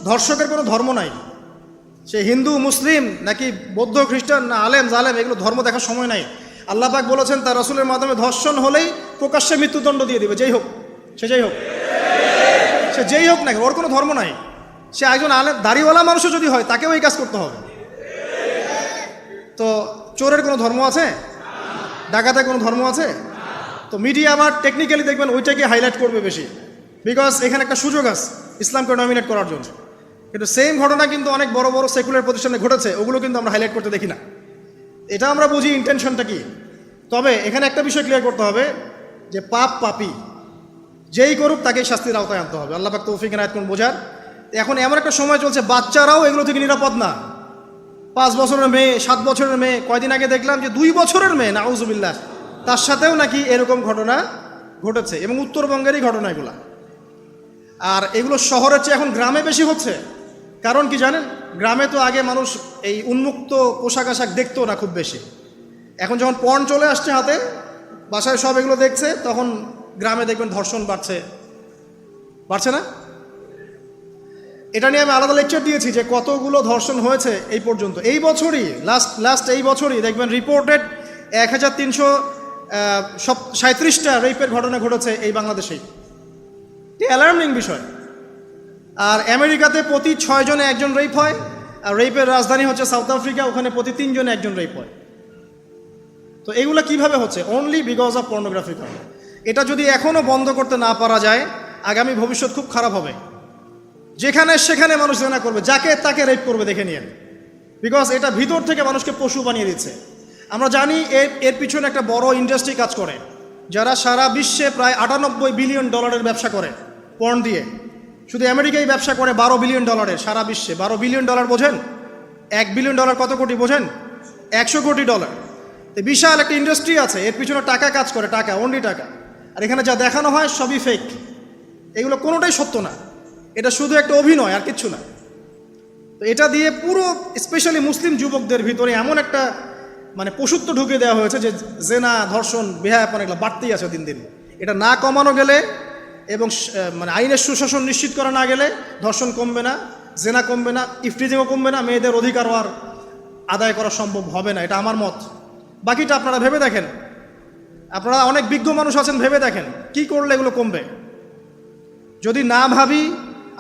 ধর্ষকের কোনো ধর্ম নাই। সে হিন্দু, মুসলিম, নাকি বৌদ্ধ, খ্রিস্টান, না আলেম জালেম, এগুলো ধর্ম দেখার সময় নাই। আল্লাহ পাক বলেছেন তার রাসূলের মাধ্যমে ধর্ষণ হলেই প্রকাশ্যে মৃত্যুদণ্ড দিয়ে দিবে, যেই হোক, সে যেই হোক, সে যেই হোক না, ওর কোনো ধর্ম নাই। সে একজন আলেম দাড়িওয়ালা মানুষও যদি হয় তাকেও এই কাজ করতে হবে। তো চোরের কোনো ধর্ম আছে? ডাকাতের কোনো ধর্ম আছে? তো মিডিয়া আবার টেকনিক্যালি দেখবেন ওইটাকে হাইলাইট করবে বেশি, বিকজ এখানে একটা সুযোগ আছে ইসলামকে ডমিনেট করার জন্য। কিন্তু সেম ঘটনা কিন্তু অনেক বড় বড় সেকুলার প্রতিষ্ঠানে ঘটেছে, ওগুলো কিন্তু আমরা হাইলাইট করতে দেখি না। এটা আমরা বুঝি ইন্টেনশনটা কি। তবে এখানে একটা বিষয় ক্লিয়ার করতে হবে যে পাপ পাপী যেই করুক তাকেই শাস্তির আওতায় আনতে হবে। আল্লাহ পাক তৌফিক এনায়েত করুন বোঝার। এখন এমন একটা সময় চলছে বাচ্চারাও এগুলো থেকে নিরাপদ না। 5 বছরের মেয়ে, 7 বছরের মেয়ে, কয়দিন আগে দেখলাম যে 2 বছরের মেয়ে, নাউজুবিল্লাহ, তার সাথেও নাকি এরকম ঘটনা ঘটেছে, এবং উত্তরবঙ্গেরই ঘটনা এগুলা। আর এগুলো শহরের চেয়ে এখন গ্রামে বেশি হচ্ছে। কারণ কি জানেন, গ্রামে তো আগে মানুষ এই উন্মুক্ত পোশাক আশাক দেখতো না খুব বেশি। এখন যখন পর্ন চলে আসছে হাতে, বাসায় সব এগুলো দেখছে, তখন গ্রামে দেখবেন ধর্ষণ বাড়ছে না? এটা নিয়ে আমি আলাদা লেকচার দিয়েছি যে কতগুলো ধর্ষণ হয়েছে এই পর্যন্ত। এই বছরই লাস্ট এই বছরই দেখবেন রিপোর্টেড 1337টা রেপের ঘটনা ঘটেছে এই বাংলাদেশেই। এটি অ্যালার্মিং বিষয়। আর আমেরিকাতে প্রতি 6 জনে একজন রেপ হয়, আর রেপের রাজধানী হচ্ছে সাউথ আফ্রিকা, ওখানে প্রতি 3 জনে একজন রেপ হয়। তো এগুলো কিভাবে হচ্ছে? Only because of pornography. এটা যদি এখনও বন্ধ করতে না পারা যায়, আগামী ভবিষ্যৎ খুব খারাপ হবে। যেখানে সেখানে মানুষ জেনা করবে, যাকে তাকে রেপ করবে, দেখে নিয়েন। বিকজ এটা ভিতর থেকে মানুষকে পশু বানিয়ে দিচ্ছে। আমরা জানি এর পিছনে একটা বড় ইন্ডাস্ট্রি কাজ করে, যারা সারা বিশ্বে প্রায় $98 বিলিয়ন ব্যবসা করে পর্ন দিয়ে। শুধু আমেরিকায় ব্যবসা করে $12 বিলিয়ন সারা বিশ্বে। $12 বিলিয়ন বোঝেন? $1 বিলিয়ন কত কোটি বোঝেন? $100 কোটি। তো বিশাল একটা ইন্ডাস্ট্রি আছে, এর পিছনে টাকা কাজ করে, টাকা, অনলি টাকা। আর এখানে যা দেখানো হয় সবই ফেক, এগুলো কোনোটাই সত্য না। এটা শুধু একটা অভিনয়, আর কিচ্ছু না। তো এটা দিয়ে পুরো স্পেশালি মুসলিম যুবকদের ভিতরে এমন একটা পশুত্ব ঢুকে দেওয়া হয়েছে যে জেনা, ধর্ষণ, বেহায়াপনা এগুলো বাড়তেই আছে দিন দিন। এটা না কমানো গেলে এবং আইনের সুশাসন নিশ্চিত করা না গেলে ধর্ষণ কমবে না, জেনা কমবে না, ইফটিজিংও কমবে না, মেয়েদের অধিকারও আর আদায় করা সম্ভব হবে না। এটা আমার মত। বাকিটা আপনারা ভেবে দেখেন। আপনারা অনেক বিজ্ঞ মানুষ আছেন, ভেবে দেখেন কি করলে এগুলো কমবে। যদি না ভাবি,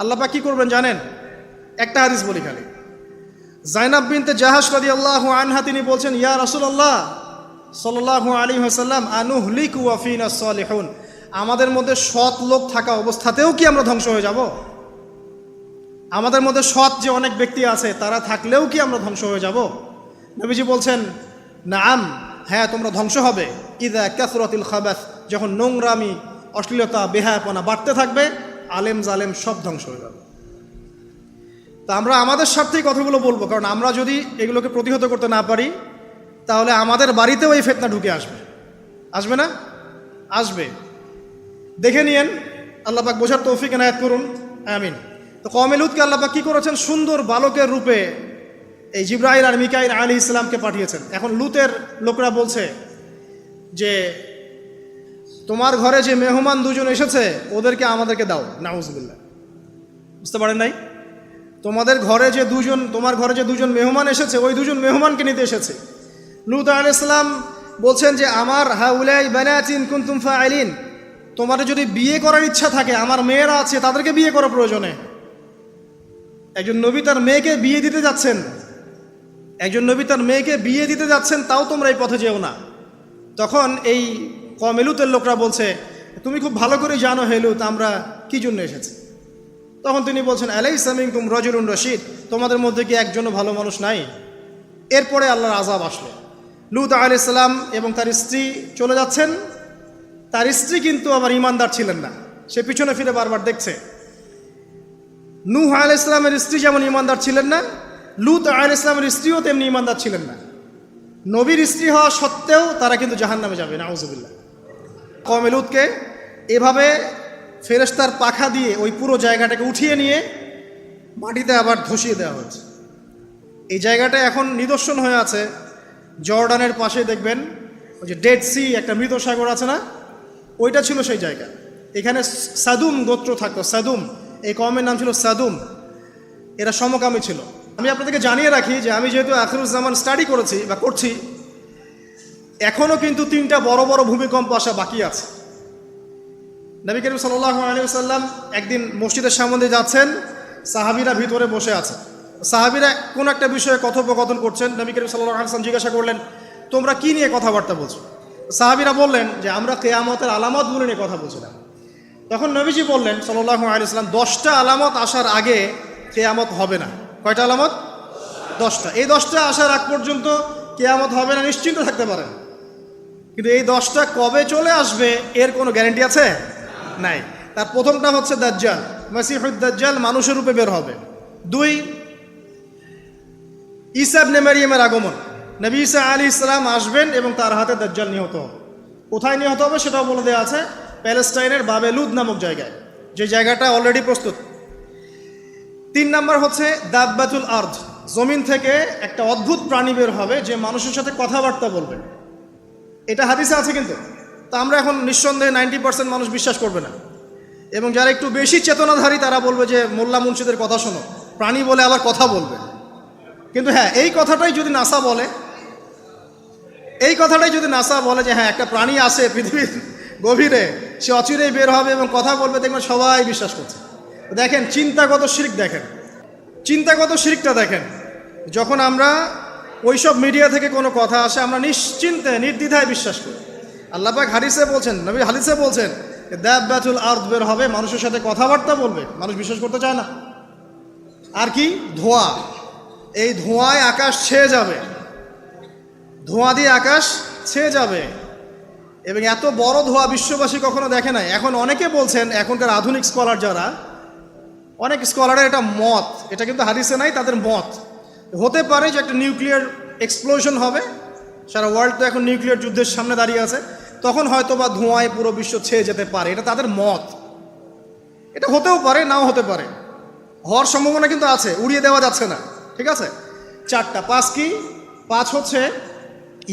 আল্লাহ পাক কি করবেন জানেন? একটা হাদিস বলি খালি। জাইনাব বিনতে জাহাশ রাদিয়াল্লাহু আনহা তিনি বলছেন, ইয়া রাসূলুল্লাহ সাল্লাল্লাহু আলাইহি ওয়াসাল্লাম, আনুহলিকু ওয়া ফিনা সালিহুন, আমাদের মধ্যে সৎ লোক থাকা অবস্থাতেও কি আমরা ধ্বংস হয়ে যাব? আমাদের মধ্যে সৎ যে অনেক ব্যক্তি আছে তারা থাকলেও কি আমরা ধ্বংস হয়ে যাব? নবীজি বলছেন, নাআম, হ্যাঁ তোমরা ধ্বংস হবে। ইযা কাসরাতিল খাবাস, যখন নোংরামি, অশ্লীলতা, বেহায়াপনা বাড়তে থাকবে, আলেম জালেম সব ধ্বংস হয়ে যাবে। তা আমরা আমাদের স্বার্থেই কথাগুলো বলবো, কারণ আমরা যদি এগুলোকে প্রতিহত করতে না পারি তাহলে আমাদের বাড়িতেও এই ফিতনা ঢুকে আসবে না? আসবে। দেখে নিয়েন। আল্লাহ পাক বোঝার তৌফিক এনায়েত করুন, আমিন। তো কওমে লূতকে আল্লাহ পাক কি করেছেন? সুন্দর বালকের রূপে এই জিবরাইল আর মিকাইল আলাইহিস সালামকে পাঠিয়েছেন। এখন লূতের লোকরা বলছে যে তোমার ঘরে যে মেহমান 2 জন এসেছে ওদেরকে আমাদেরকে দাও। নাউজুবিল্লাহ। বুঝতে পারেন নাই? তোমার ঘরে যে 2 জন মেহমান এসেছে, ওই 2 জন মেহমানকে নিতে এসেছে। লূত আলাইহিস সালাম বলছেন যে আমার হাউলাই বানাতিন কুনতুম ফাইলিন, তোমার যদি বিয়ে করার ইচ্ছা থাকে, আমার মেয়েরা আছে, তাদেরকে বিয়ে করা প্রয়োজনে। একজন নবী তার মেয়েকে বিয়ে দিতে যাচ্ছেন, তাও তোমরা এই পথে যেও না। তখন এই কওমে লূতের লোকরা বলছে, তুমি খুব ভালো করে জানো হে লূত আমরা কি জন্য এসেছি। তখন তিনি বলছেন, আলাইসা মিনকুম রাজুলুন রশিদ, তোমাদের মধ্যে কি একজনও ভালো মানুষ নাই? এরপরে আল্লাহর আযাব আসলো। লূত আলাইহিস সালাম এবং তার স্ত্রী চলে যাচ্ছেন। তার স্ত্রী কিন্তু আবার ঈমানদার ছিলেন না, সে পিছনে ফিরে বারবার দেখছে। নূহ আলাইহিস সালামের স্ত্রী যেমন ঈমানদার ছিলেন না, লূত আলাইহিস সালামের স্ত্রীও তেমনি ঈমানদার ছিলেন না। নবীর স্ত্রী হওয়া সত্ত্বেও তারা কিন্তু জাহান্নামে যাবে, নাউজুবিল্লাহ। কওমে লূতকে এভাবে ফেরেশতার পাখা দিয়ে ওই পুরো জায়গাটাকে উঠিয়ে নিয়ে মাটিতে আবার ধসিয়ে দেওয়া হয়েছে। এই জায়গাটা এখন নিদর্শন হয়ে আছে। জর্ডানের পাশে দেখবেন ওই যে ডেড সি, একটা মৃত সাগর আছে না, ওইটা ছিল সেই জায়গা। এখানে সাদুম গোত্র থাকতো। সাদুম, এই কওমের নাম ছিল সাদুম। এরা সমকামী ছিল। আমি আপনাদেরকে জানিয়ে রাখি যে আমি যেহেতু আখিরুজ্জামান স্টাডি করেছি বা করছি, এখনও কিন্তু 3টা বড় বড় ভূমিকম্প আসা বাকি আছে। নবী করিম সাল্লাল্লাহু আলাইহি ওয়াসাল্লাম একদিন মসজিদের সামনে দিয়ে যাচ্ছেন, সাহাবীরা ভিতরে বসে আছে। সাহাবীরা কোন একটা বিষয়ে কথোপকথন করছেন। নবী করিম সাল্লাল্লাহু আলাইহি ওয়াসাল্লাম জিজ্ঞাসা করলেন, তোমরা কি নিয়ে কথাবার্তা বলছো? সাহাবীরা বললেন যে আমরা কিয়ামতের আলামতগুলো নিয়ে কথা বলছিলাম। তখন নবীজি বললেন সাল্লাল্লাহু আলাইহি ওয়াসাল্লাম, 10টা আলামত আসার আগে কিয়ামত হবে না। কয়টা আলামত? 10টা। এই 10টা আসার আগ পর্যন্ত কিয়ামত হবে না, নিশ্চিন্ত থাকতে পারেন। কিন্তু এই 10টা কবে চলে আসবে এর কোনো গ্যারান্টি আছে? নাই। তার প্রথমটা হচ্ছে দাজ্জাল, মাসিহুদ দাজ্জাল মানুষের রূপে বের হবে। 2, ঈসা ইবনে মারইয়ামের আগমন, নবী ঈসা আলাইহিস সালাম আসবেন এবং তার হাতে দাজ্জাল নিহত হবে। কোথায় নিহত হবে সেটাও বলে দেওয়া আছে, প্যালেস্টাইনের বাবেলুদ নামক জায়গায়, যে জায়গাটা অলরেডি প্রস্তুত। 3 নাম্বার হচ্ছে দাব্বাতুল আরদ, জমিন থেকে একটা অদ্ভুত প্রাণী বের হবে যে মানুষের সাথে কথাবার্তা বলবে। এটা হাদিসে আছে, কিন্তু তা আমরা এখন নিঃসন্দেহে 90% মানুষ বিশ্বাস করবে না। এবং যারা একটু বেশি চেতনাধারী তারা বলবে যে মোল্লা মুন্সিদের কথা শোনো, প্রাণী বলে আবার কথা বলবে। কিন্তু হ্যাঁ, এই কথাটাই যদি নাসা বলে, যে হ্যাঁ একটা প্রাণী আছে পৃথিবীর গভীরে, সে অচিরেই বের হবে এবং কথা বলবে, দেখবেন সবাই বিশ্বাস করছে। দেখেন চিন্তাগত শিরক, চিন্তাগত শিরকটা দেখেন। যখন আমরা ওইসব মিডিয়া থেকে কোনো কথা আসে আমরা নিশ্চিন্তে নির্দ্বিধায় বিশ্বাস করি। আল্লাহ পাক হাদিসে বলছেন, নবী হাদিসে বলছেন দাব্বাতুল আরদ বের হবে, মানুষের সাথে কথাবার্তা বলবে, মানুষ বিশ্বাস করতে চায় না। আর কি? ধোঁয়া, এই ধোঁয়ায় আকাশ ছেয়ে যাবে, ধোঁয়া দিয়ে আকাশ ছেয়ে যাবে। এবং এত বড় ধোঁয়া বিশ্ববাসী কখনো দেখে নাই। এখন অনেকে বলছেন, এখনকার আধুনিক স্কলার যারা, অনেক স্কলারের এটা মত, এটা কিন্তু হাদিসে নাই, তাদের মত হতে পারে যে একটা নিউক্লিয়ার এক্সপ্লোশন হবে। সারা ওয়ার্ল্ড তো এখন নিউক্লিয়ার যুদ্ধের সামনে দাঁড়িয়ে আছে, তখন হয়তো বা ধোঁয়ায় পুরো বিশ্ব ছেয়ে যেতে পারে, এটা তাদের মত। এটা হতেও পারে, নাও হতে পারে, হওয়ার সম্ভাবনা কিন্তু আছে, উড়িয়ে দেওয়া যাচ্ছে না। ঠিক আছে, 4টা। 5 কি? 5 হচ্ছে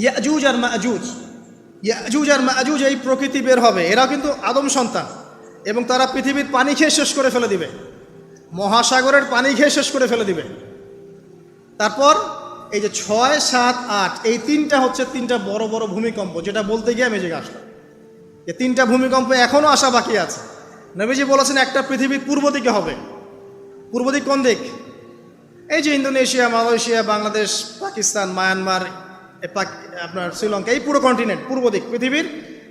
ইয়াজুজ আর মাজুজ। ইয়াজুজ আর মাজুজ এই প্রকৃতি বের হবে, এরা কিন্তু আদম সন্তান এবং তারা পৃথিবীর পানি খেয়ে শেষ করে ফেলে দিবে, মহাসাগরের পানি খেয়ে শেষ করে ফেলে দিবে। তারপর এই যে 6, 7, 8 এই 3টা হচ্ছে 3টা বড় বড় ভূমিকম্প, যেটা বলতে গিয়ে আমি যে আসলাম। এই 3টা ভূমিকম্প এখনও আসা বাকি আছে। নবীজি বলেছেন একটা পৃথিবীর পূর্ব দিকে হবে। পূর্ব দিক কোন দিক? এই যে Indonesia, Malaysia, Bangladesh, Pakistan, Myanmar, আপনার শ্রীলঙ্কা, এই পুরো কন্টিনেন্ট পূর্ব দিক, পৃথিবীর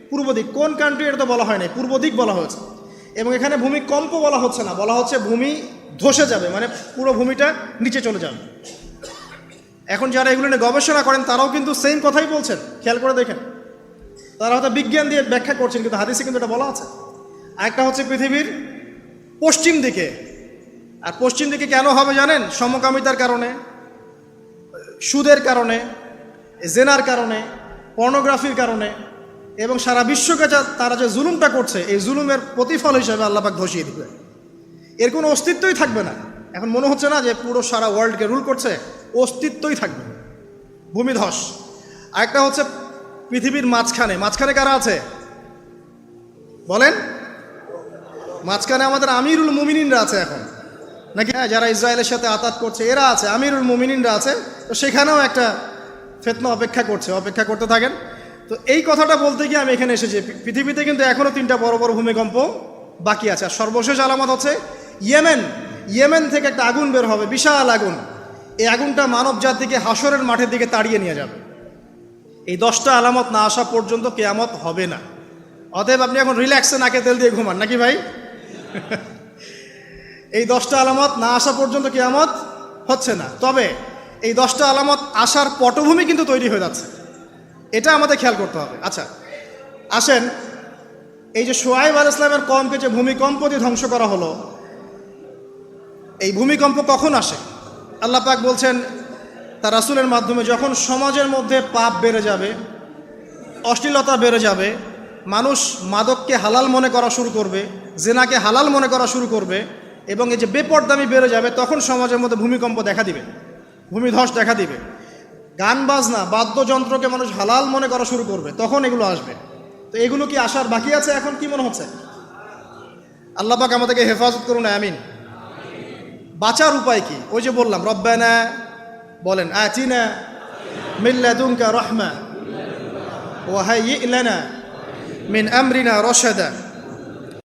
পূর্ব দিক। কোন কান্ট্রি এটা তো বলা হয় নাই, পূর্ব দিক বলা হয়েছে। এবং এখানে ভূমিকম্প বলা হচ্ছে না, বলা হচ্ছে ভূমি ধসে যাবে, মানে পুরো ভূমিটা নিচে চলে যাবে। এখন যারা এগুলো নিয়ে গবেষণা করেন তারাও কিন্তু সেম কথাই বলছেন, খেয়াল করে দেখেন। তারা হয়তো বিজ্ঞান দিয়ে ব্যাখ্যা করছেন, কিন্তু হাদিসে কিন্তু এটা বলা আছে। আরেকটা হচ্ছে পৃথিবীর পশ্চিম দিকে। আর পশ্চিম দিকে কেন হবে জানেন? সমকামিতার কারণে, সুদের কারণে, জেনার কারণে, পর্নোগ্রাফির কারণে, এবং সারা বিশ্বকে তারা যে জুলুমটা করছে, এই জুলুমের প্রতিফল হিসেবে আল্লাহ পাক ধসিয়ে দিবে। এর কোনো অস্তিত্বই থাকবে না। এখন মনে হচ্ছে না যে পুরো সারা ওয়ার্ল্ডকে রুল করছে, অস্তিত্বই থাকবে না, ভূমিধস। আরেকটা হচ্ছে পৃথিবীর মাঝখানে কারা আছে বলেন? মাঝখানে আমাদের আমিরুল মুমিনিনরা আছে এখন, নাকি? হ্যাঁ, যারা ইসরায়েলের সাথে আতাত করছে এরা আছে, আমিরুল মুমিনিনরা আছে। তো সেখানেও একটা ফিতনা অপেক্ষা করতে থাকেন। তো এই কথাটা বলতে গিয়ে আমি এখানে এসেছি। পৃথিবীতে কিন্তু এখনও 3টা বড় বড় ভূমিকম্প বাকি আছে। আর সর্বশেষ আলামত হচ্ছে ইয়েমেন থেকে একটা আগুন বের হবে, বিশাল আগুন। এই আগুনটা মানব জাতিকে হাসরের মাঠের দিকে তাড়িয়ে নিয়ে যাবে। এই 10টা আলামত না আসা পর্যন্ত কিয়ামত হবে না। অতএব আপনি এখন রিল্যাক্সে নাকে তেল দিয়ে ঘুমান, নাকি ভাই? এই 10টা আলামত না আসা পর্যন্ত কিয়ামত হচ্ছে না। তবে এই 10টা আলামত আসার পটভূমি কিন্তু তৈরি হয়ে যাচ্ছে, এটা আমাদের খেয়াল করতে হবে। আচ্ছা আসেন, এই যে শুআয়ব আলাইহিস সালামের কওমকে যে ভূমিকম্প দিয়ে ধ্বংস করা হলো, এই ভূমিকম্প কখন আসে? আল্লাহ পাক বলছেন তার রাসূলের মাধ্যমে, যখন সমাজের মধ্যে পাপ বেড়ে যাবে, অশ্লীলতা বেড়ে যাবে, মানুষ মাদককে হালাল মনে করা শুরু করবে, জেনাকে হালাল মনে করা শুরু করবে, এবং এই যে বেপরদামি বেড়ে যাবে, তখন সমাজের মধ্যে ভূমিকম্প দেখা দিবে, ভূমিধস দেখা দিবে। গান বাজনা, বাদ্যযন্ত্রকে মানুষ হালাল মনে করা শুরু করবে, তখন এগুলো আসবে। তো এগুলো কি আসার বাকি আছে? এখন কি মনে হচ্ছে? আল্লাহ পাক আমাদেরকে হেফাজত করুন, আমিন। বাঁচার উপায় কি? ওই যে বললাম, রব্বানা বলেন, আতিনা মিন লাদুনকা রাহমা ওয়া হাইয়্ লানা মিন আমরিনা রশাদা।